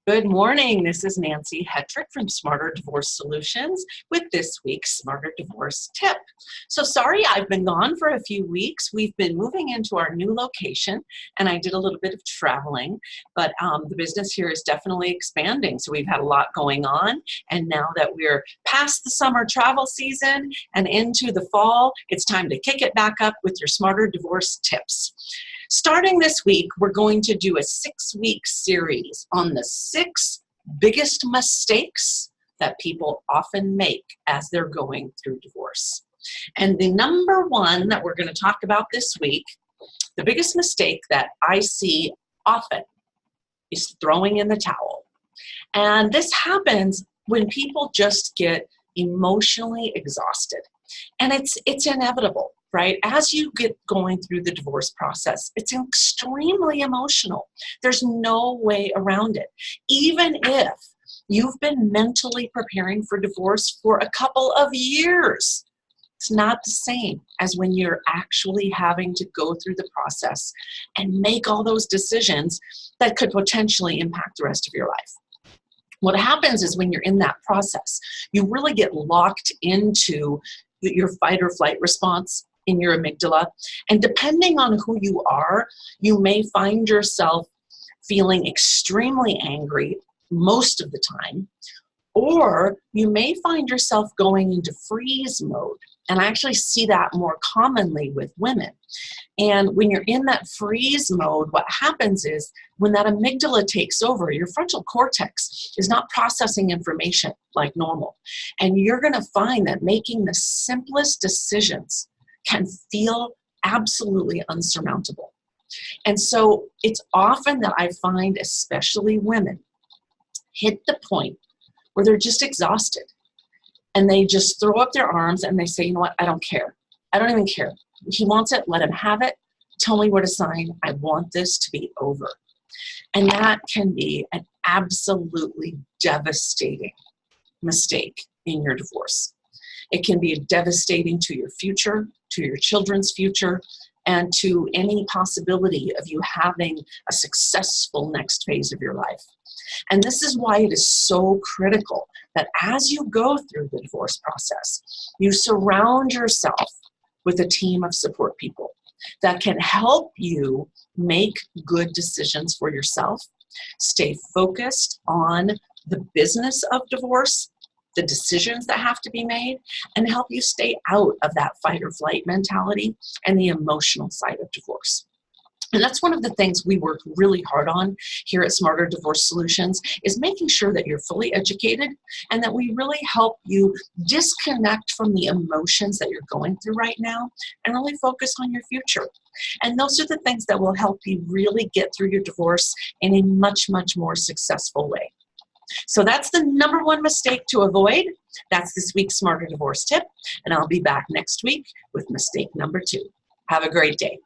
Good morning. This is Nancy Hetrick from Smarter Divorce Solutions with this week's Smarter Divorce Tip. So sorry I've been gone for a few weeks. We've been moving into our new location and I did a little bit of traveling, but the business here is definitely expanding. So we've had a lot going on, and now that we're past the summer travel season and into the fall, it's time to kick it back up with your Smarter Divorce Tips. Starting this week, we're going to do a 6-week series on the 6 biggest mistakes that people often make as they're going through divorce. And the number one that we're going to talk about this week, the biggest mistake that I see often is throwing in the towel. And this happens when people just get emotionally exhausted. And it's inevitable. Right? As you get going through the divorce process, it's extremely emotional. There's no way around it. Even if you've been mentally preparing for divorce for a couple of years, it's not the same as when you're actually having to go through the process and make all those decisions that could potentially impact the rest of your life. What happens is when you're in that process, you really get locked into your fight or flight response in your amygdala. And depending on who you are, you may find yourself feeling extremely angry most of the time, or you may find yourself going into freeze mode. And I actually see that more commonly with women. And when you're in that freeze mode, what happens is when that amygdala takes over, your frontal cortex is not processing information like normal. And you're going to find that making the simplest decisions can feel absolutely unsurmountable. And so it's often that I find, especially women, hit the point where they're just exhausted and they just throw up their arms and they say, you know what, I don't care. I don't even care. He wants it, let him have it. Tell me where to sign. I want this to be over. And that can be an absolutely devastating mistake in your divorce. It can be devastating to your future, to your children's future, and to any possibility of you having a successful next phase of your life. And this is why it is so critical that as you go through the divorce process, you surround yourself with a team of support people that can help you make good decisions for yourself, stay focused on the business of divorce, the decisions that have to be made, and help you stay out of that fight or flight mentality and the emotional side of divorce. And that's one of the things we work really hard on here at Smarter Divorce Solutions, is making sure that you're fully educated and that we really help you disconnect from the emotions that you're going through right now and really focus on your future. And those are the things that will help you really get through your divorce in a much, much more successful way. So that's the number one mistake to avoid. That's this week's Smarter Divorce Tip, and I'll be back next week with mistake number 2. Have a great day.